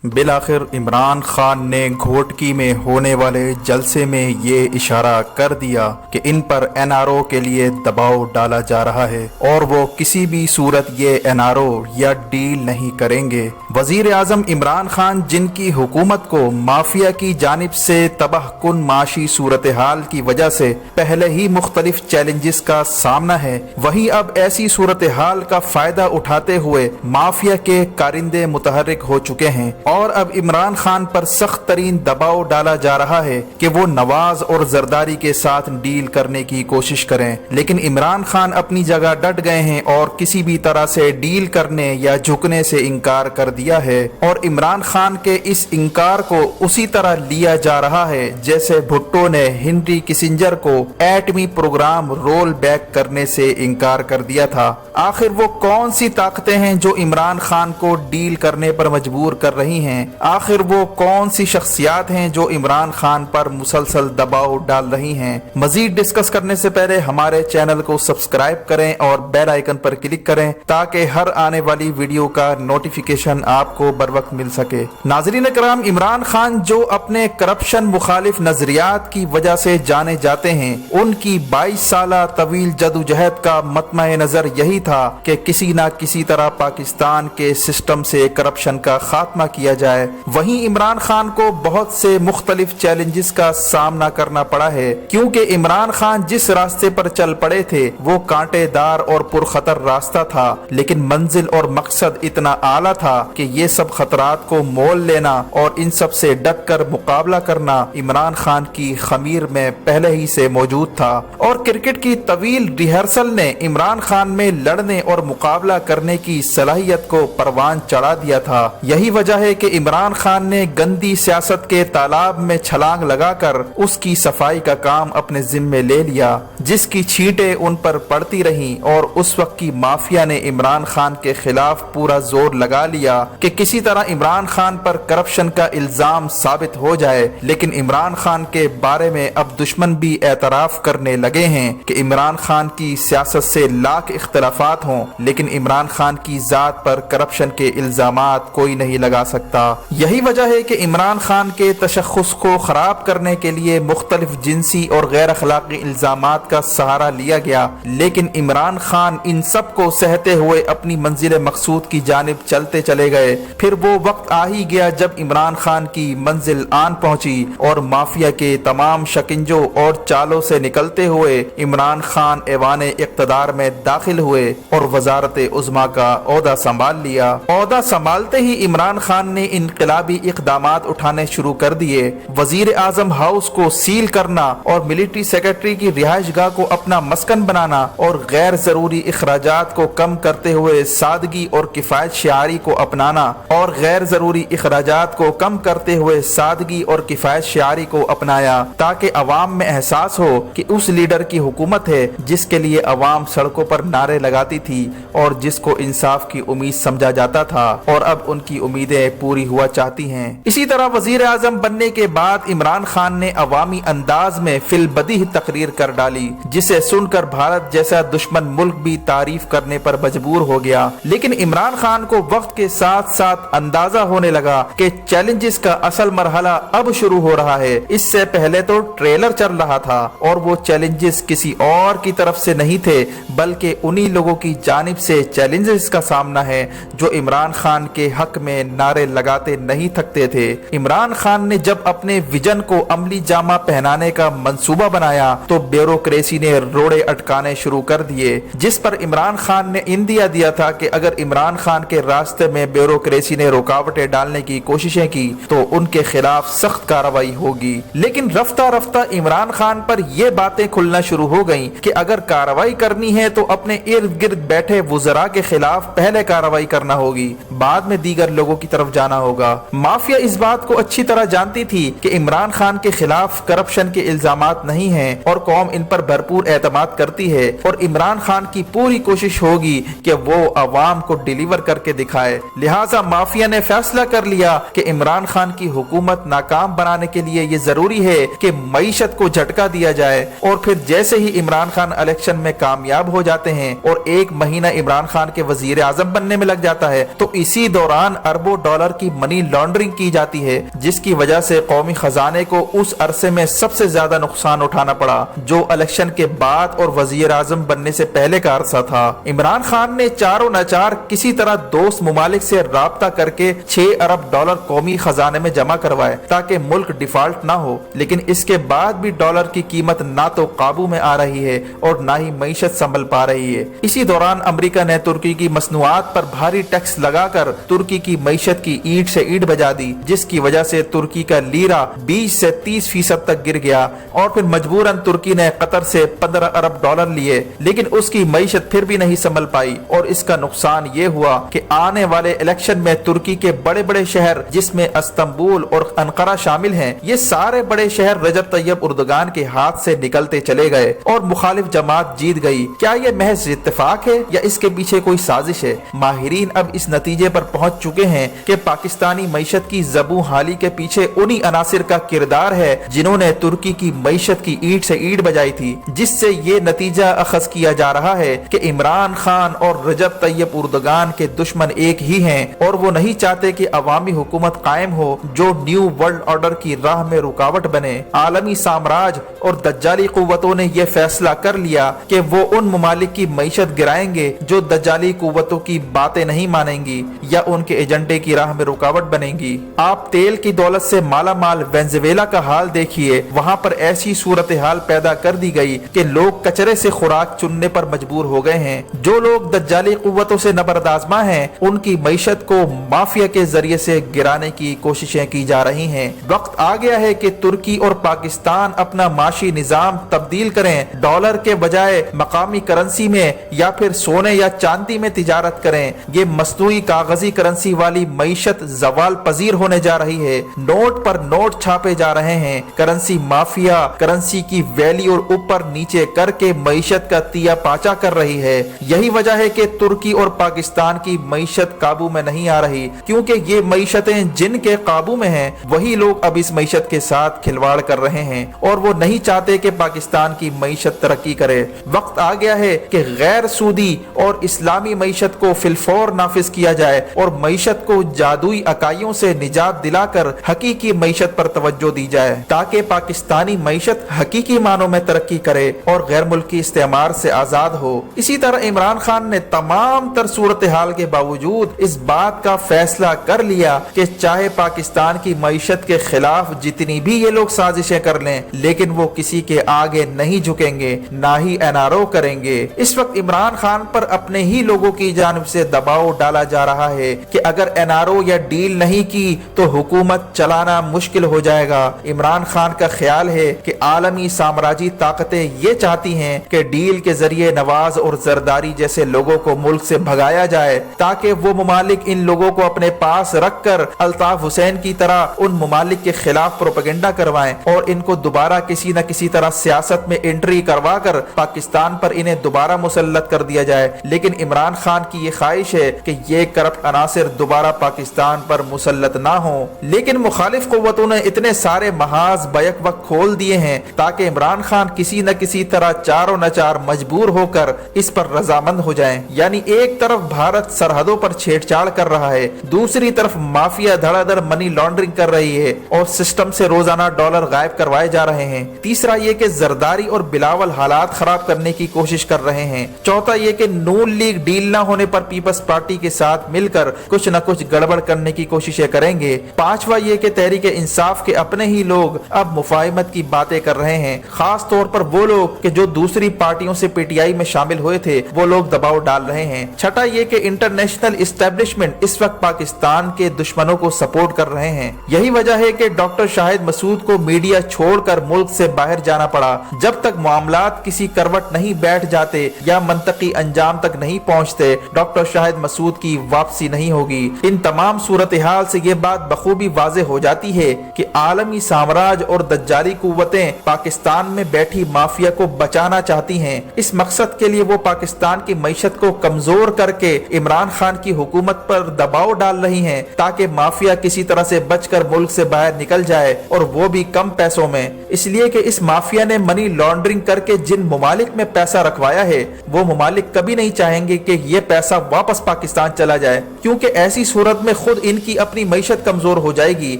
بالآخر عمران خان نے گھوٹکی میں ہونے والے جلسے میں یہ اشارہ کر دیا کہ ان پر این آر او کے لیے دباؤ ڈالا جا رہا ہے اور وہ کسی بھی صورت یہ این آر او یا ڈیل نہیں کریں گے۔ وزیر اعظم عمران خان، جن کی حکومت کو مافیا کی جانب سے تباہ کن معاشی صورتحال کی وجہ سے پہلے ہی مختلف چیلنجز کا سامنا ہے، وہیں اب ایسی صورتحال کا فائدہ اٹھاتے ہوئے مافیا کے کارندے متحرک ہو چکے ہیں اور اب عمران خان پر سخت ترین دباؤ ڈالا جا رہا ہے کہ وہ نواز اور زرداری کے ساتھ ڈیل کرنے کی کوشش کریں، لیکن عمران خان اپنی جگہ ڈٹ گئے ہیں اور کسی بھی طرح سے ڈیل کرنے یا جھکنے سے انکار کر دیا ہے، اور عمران خان کے اس انکار کو اسی طرح لیا جا رہا ہے جیسے بھٹو نے ہنری کسنجر کو ایٹمی پروگرام رول بیک کرنے سے انکار کر دیا تھا۔ آخر وہ کون سی طاقتیں ہیں جو عمران خان کو ڈیل کرنے پر مجبور کر رہی ہیں؟ آخر وہ کون سی شخصیات ہیں جو عمران خان پر مسلسل دباؤ ڈال رہی ہیں؟ مزید ڈسکس کرنے سے پہلے ہمارے چینل کو سبسکرائب کریں اور بیل آئیکن پر کلک کریں تاکہ ہر آنے والی ویڈیو کا نوٹیفیکیشن آپ کو بر وقت مل سکے۔ ناظرین کرام، عمران خان جو اپنے کرپشن مخالف نظریات کی وجہ سے جانے جاتے ہیں، ان کی 22 سالہ طویل جدوجہد کا مطمع نظر یہی تھا کہ کسی نہ کسی طرح پاکستان کے سسٹم سے کرپشن کا خاتمہ کیا جائے۔ وہیں عمران خان کو بہت سے مختلف چیلنجز کا سامنا کرنا پڑا ہے، کیونکہ عمران خان جس راستے پر چل پڑے تھے وہ کانٹے دار اور پرخطر راستہ تھا، لیکن منزل اور مقصد اتنا اعلیٰ تھا کہ یہ سب خطرات کو مول لینا اور ان سب سے ڈٹ کر مقابلہ کرنا عمران خان کی خمیر میں پہلے ہی سے موجود تھا، اور کرکٹ کی طویل ریہرسل نے عمران خان میں لڑنے اور مقابلہ کرنے کی صلاحیت کو پروان چڑھا دیا تھا۔ یہی وجہ ہے کہ عمران خان نے گندی سیاست کے تالاب میں چھلانگ لگا کر اس کی صفائی کا کام اپنے ذمے لے لیا، جس کی چھینٹیں ان پر پڑتی رہیں، اور اس وقت کی مافیا نے عمران خان کے خلاف پورا زور لگا لیا کہ کسی طرح عمران خان پر کرپشن کا الزام ثابت ہو جائے، لیکن عمران خان کے بارے میں اب دشمن بھی اعتراف کرنے لگے ہیں کہ عمران خان کی سیاست سے لاکھ اختلافات ہوں لیکن عمران خان کی ذات پر کرپشن کے الزامات کوئی نہیں لگا سکتا۔ یہی وجہ ہے کہ عمران خان کے تشخص کو خراب کرنے کے لیے مختلف جنسی اور غیر اخلاقی الزامات کا سہارا لیا گیا، لیکن عمران خان ان سب کو سہتے ہوئے اپنی منزل مقصود کی جانب چلتے چلے گئے۔ پھر وہ وقت آ ہی گیا جب عمران خان کی منزل آن پہنچی اور مافیا کے تمام شکنجوں اور چالوں سے نکلتے ہوئے عمران خان ایوان اقتدار میں داخل ہوئے اور وزارت عظمیٰ کا عہدہ سنبھال لیا۔ عہدہ سنبھالتے ہی عمران خان نے انقلابی اقدامات اٹھانے شروع کر دیے۔ وزیر اعظم ہاؤس کو سیل کرنا اور ملٹری سیکرٹری کی رہائش گاہ کو اپنا مسکن بنانا اور غیر ضروری اخراجات کو کم کرتے ہوئے سادگی اور کفایت شعاری کو اپنانا اور غیر ضروری اخراجات کو کم کرتے ہوئے سادگی اور کفایت شعاری کو اپنایا، تاکہ عوام میں احساس ہو کہ اس لیڈر کی حکومت ہے جس کے لیے عوام سڑکوں پر نعرے لگاتی تھی اور جس کو انصاف کی امید سمجھا جاتا تھا، اور اب ان کی امیدیں پوری ہوا چاہتی ہیں۔ اسی طرح وزیر اعظم بننے کے بعد عمران خان نے عوامی انداز میں فی البدیہہ تقریر کر ڈالی، جسے سن کر بھارت جیسا دشمن ملک بھی تعریف کرنے پر مجبور ہو گیا، لیکن عمران خان کو وقت کے ساتھ ساتھ اندازہ ہونے لگا کہ چیلنجز کا اصل مرحلہ اب شروع ہو رہا ہے۔ اس سے پہلے تو ٹریلر چل رہا تھا اور وہ چیلنجز کسی اور کی طرف سے نہیں تھے بلکہ انہی لوگوں کی جانب سے چیلنجز کا سامنا ہے جو عمران خان کے حق میں نعرے لگاتے نہیں تھکتے تھے۔ عمران خان نے جب اپنے ویژن کو عملی جامہ پہنانے کا منصوبہ بنایا تو بیوروکریسی نے روڑے اٹکانے شروع کر دیے، جس پر عمران خان نے اندیا دیا تھا کہ اگر عمران خان کے راستے میں بیوروکریسی نے رکاوٹیں ڈالنے کی کوششیں کی تو ان کے خلاف سخت کارروائی ہوگی، لیکن رفتہ رفتہ عمران خان پر یہ باتیں کھلنا شروع ہو گئیں کہ اگر کارروائی کرنی ہے تو اپنے ارد گرد بیٹھے وزراء کے خلاف پہلے کارروائی کرنا ہوگی، بعد میں دیگر لوگوں کی طرف جانا ہوگا۔ مافیا اس بات کو اچھی طرح جانتی تھی کہ عمران خان کے خلاف کرپشن کے الزامات نہیں ہیں اور قوم ان پر بھرپور اعتماد کرتی ہے، اور عمران خان کی پوری کوشش ہوگی کہ وہ عوام کو ڈیلیور کر کے دکھائے۔ لہٰذا مافیا نے فیصلہ کر لیا کہ عمران خان کی حکومت ناکام بنانے کے لیے یہ ضروری ہے کہ معیشت کو جھٹکا دیا جائے، اور پھر جیسے ہی عمران خان الیکشن میں کامیاب ہو جاتے ہیں اور ایک مہینہ عمران خان کے وزیر اعظم بننے میں لگ جاتا ہے تو اسی دوران اربوں ڈالر डॉलर की मनी लॉन्ड्रिंग की जाती है, जिसकी वजह से कौमी खजाने को उस अरसे में सबसे ज्यादा नुकसान उठाना पड़ा, जो इलेक्शन के बाद और वजीर आजम बनने से पहले का अरसा था। इमरान खान ने चारों नाचार किसी तरह दोस्त मुमालिक से राब्ता करके 6 अरब डॉलर कौमी खजाने में जमा करवाए ताकि मुल्क डिफॉल्ट ना हो, लेकिन इसके बाद भी डॉलर की कीमत ना तो काबू में आ रही है और ना ही मईशत संभल पा रही है। इसी दौरान अमेरिका ने तुर्की की मसनूआत पर भारी टैक्स लगाकर तुर्की की मईशत की ईंट से ईंट बजा दी, जिसकी वजह से तुर्की का लीरा 20 से 30% तक गिर गया और फिर मजबूरन तुर्की ने कतर से 15 अरब डॉलर लिए, लेकिन उसकी मईशत फिर भी नहीं संभल पाई और इसका नुकसान ये हुआ कि आने वाले इलेक्शन में तुर्की के बड़े बड़े शहर, जिसमें इस्तांबुल और अंकारा शामिल हैं, ये सारे बड़े शहर रजब तैयब उर्दुगान के हाथ से निकलते चले गए और मुखालिफ जमात जीत गई। क्या ये महज इत्तेफाक है या इसके पीछे कोई साजिश है? माहिरीन अब इस नतीजे पर पहुंच चुके हैं कि पाकिस्तानी मईशत की ज़बू हाली के पीछे उन्हीं अनासिर का किरदार है जिन्होंने तुर्की की मईशत की ईंट से ईंट बजाई थी, जिससे ये नतीजा अखज़ किया जा रहा है कि इमरान खान और रजब तैयब उर्दुगान के दुश्मन एक ही हैं और वो नहीं चाहते कि अवामी हुकूमत कायम हो जो न्यू वर्ल्ड ऑर्डर की राह में रुकावट बने। आलमी साम्राज्य और दज्जाली कुव्वतों ने यह फैसला कर लिया कि वो उन मुमालिक की मईशत गिराएंगे जो दज्जाली कुव्वतों की बातें नहीं मानेंगी या उनके एजेंडे की राह में रुकावट बनेंगी। आप तेल की दौलत से माला माल वेनेजुएला का हाल देखिए, वहाँ पर ऐसी सूरत हाल पैदा कर दी गई कि लोग कचरे से खुराक चुनने पर मजबूर हो गए हैं। जो लोग दज्जाली कुव्वतों से नबरदाजमा हैं, उनकी मईशत को माफिया के जरिए से गिराने की कोशिशें की जा रही हैं। वक्त आ गया है कि तुर्की और पाकिस्तान अपना माशी निजाम तब्दील करें, डॉलर के बजाय मकामी करेंसी में या फिर सोने या चांदी में तिजारत करें। ये मसनूई कागजी करेंसी वाली मईशत जवाल पजीर होने जा रही है। नोट पर नोट छापे जा रहे हैं। करेंसी माफिया करेंसी की वैल्यू और ऊपर नीचे करके मईशत का तिया पाचा कर रही है। यही वजह है कि तुर्की और पाकिस्तान की मईशत काबू में नहीं आ रही, क्योंकि ये मईशतें जिनके काबू में हैं, वही लोग अब इस मईशत के साथ खिलवाड़ कर रहे हैं और वो नहीं चाहते कि पाकिस्तान की मईशत तरक्की करे। वक्त आ गया है कि गैर सूदी और इस्लामी मईशत को फिलफौर नाफिज किया जाए और मईशत को जादुई अकाइयों से निजात दिलाकर हकीकी मईशत पर तवज्जो दी जाए, ताकि पाकिस्तानी मईशत हकीकी मानों में तरक्की करे और गैर मुल्की इस्तेमार से आजाद हो। इसी तरह इमरान खान ने तमाम तर सूरत हाल के बावजूद इस बात का फैसला कर लिया कि चाहे पाकिस्तान की मईशत के खिलाफ जितनी भी ये लोग साजिशें कर लें, लेकिन वो किसी के आगे नहीं झुकेंगे, ना ही एनआरओ करेंगे। इस वक्त इमरान खान पर अपने ही लोगों की जानिब से दबाव डाला जा रहा है कि अगर एनआरओ या डील नहीं की तो हुकूमत चलाना मुश्किल हो जाएगा। इमरान खान का ख्याल है कि आलमी साम्राज्यी ताकतें ये चाहती हैं कि डील के जरिए नवाज और जरदारी जैसे लोगों को मुल्क से भगाया जाए, ताकि वो मुमालिक इन लोगों को अपने पास रखकर अल्ताफ हुसैन की तरह उन मुमालिक के खिलाफ प्रोपेगेंडा करवाएं और इनको दोबारा किसी न किसी तरह सियासत में एंट्री करवा कर पाकिस्तान पर इन्हें दोबारा मुसल्लत कर दिया जाए। लेकिन इमरान खान की ये ख्वाहिश है कि ये करप्ट अनासिर दोबारा पाकिस्तान पर मुसल्लत ना हो। लेकिन मुखालिफ कुव्वतों ने इतने सारे महाज बैक वक्त खोल दिए हैं ताकि इमरान खान किसी न किसी तरह चारों नचार मजबूर होकर इस पर रजामंद हो जाएं। यानी एक तरफ भारत सरहदों पर छेड़छाड़ कर रहा है, दूसरी तरफ माफिया धड़ाधड़ मनी लॉन्ड्रिंग कर रही है और सिस्टम से रोजाना डॉलर गायब करवाए जा रहे हैं। तीसरा ये कि जरदारी और बिलावल हालात खराब करने की कोशिश कर रहे हैं। चौथा ये कि नून लीग डील न होने पर पीपल्स पार्टी के साथ मिलकर कुछ न कुछ गड़बड़ करने की कोशिशें करेंगे। पांचवा ये कि तहरीक इंसाफ के अपने ही लोग अब मुफाहिमत की बातें कर रहे हैं, खास तौर पर वो लोग कि जो दूसरी पार्टियों से पीटीआई में शामिल हुए थे, वो लोग दबाव डाल रहे हैं। छठा ये कि इंटरनेशनल इस्टेब्लिशमेंट इस वक्त पाकिस्तान के दुश्मनों को सपोर्ट कर रहे हैं। यही वजह है कि डॉक्टर शाहिद मसूद को मीडिया छोड़कर मुल्क से बाहर जाना पड़ा। जब तक मामलात किसी करवट नहीं बैठ जाते या मंतकी अंजाम तक नहीं पहुंचते, डॉक्टर शाहिद मसूद की वापसी नहीं होगी। इन तमाम सूरत हाल से ये बात बखूबी वाज़ेह हो जाती है कि आलमी साम्राज्य और दज्जाली कुव्वतें पाकिस्तान में बैठी माफिया को बचाना चाहती हैं। इस मकसद के लिए वो पाकिस्तान की मईशत को कमजोर करके इमरान खान की हुकूमत पर दबाव डाल रही हैं, ताकि माफिया किसी तरह से बचकर मुल्क से बाहर निकल जाए और वो भी कम पैसों में। इसलिए कि इस माफिया ने मनी लॉन्ड्रिंग करके जिन मुमालिक में पैसा रखवाया है, वो मुमालिक कभी नहीं चाहेंगे कि ये पैसा वापस पाकिस्तान चला जाए, क्योंकि ऐसी सूरत में خود इनकी अपनी मईशत कमजोर हो जाएगी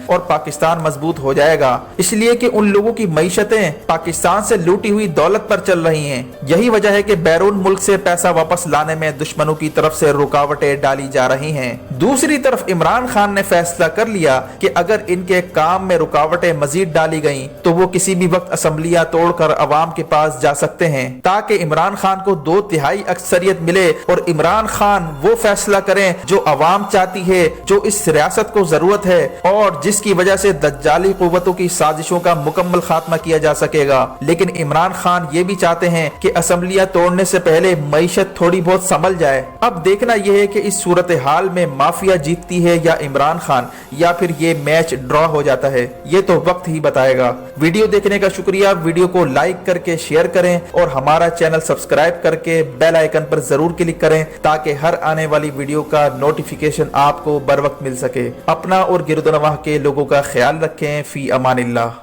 और पाकिस्तान मजबूत हो जाएगा, इसलिए कि उन लोगों की मईशतें पाकिस्तान से लूटी हुई दौलत पर चल रही हैं। यही वजह है कि बैरून मुल्क से पैसा वापस लाने में दुश्मनों की तरफ से रुकावटें डाली जा रही हैं। दूसरी तरफ इमरान खान ने फैसला कर लिया कि अगर इनके काम में रुकावटें मजीद डाली गईं तो वो किसी भी वक्त असम्बलियां तोड़कर अवाम के पास जा सकते हैं, ताकि इमरान खान को 2/3 अक्सरियत मिले और इमरान खान वो फैसला करें जो अवाम चाहती है, जो इस रियासत को जरूरत है और जिसकी वजह से दज्जाली कुव्वतों की साजिशों का मुकम्मल खात्मा किया जा सकेगा। लेकिन इमरान खान ये भी चाहते हैं कि असम्बलियां तोड़ने से पहले मईशत थोड़ी बहुत संभल जाए। अब देखना यह है कि इस सूरत हाल में माफिया जीतती है या इमरान खान, या फिर ये मैच ड्रॉ हो जाता है, ये तो वक्त ही बताएगा। वीडियो देखने का शुक्रिया। वीडियो को लाइक करके शेयर करें और हमारा चैनल सब्सक्राइब करके बेल आइकन पर जरूर क्लिक करें ताकि हर आने वाली वीडियो का नोटिफिकेशन आपको बर वक्त मिल सके। अपना और गिरदनवाह के लोगों का ख्याल रखें। फी अमानिल्लाह।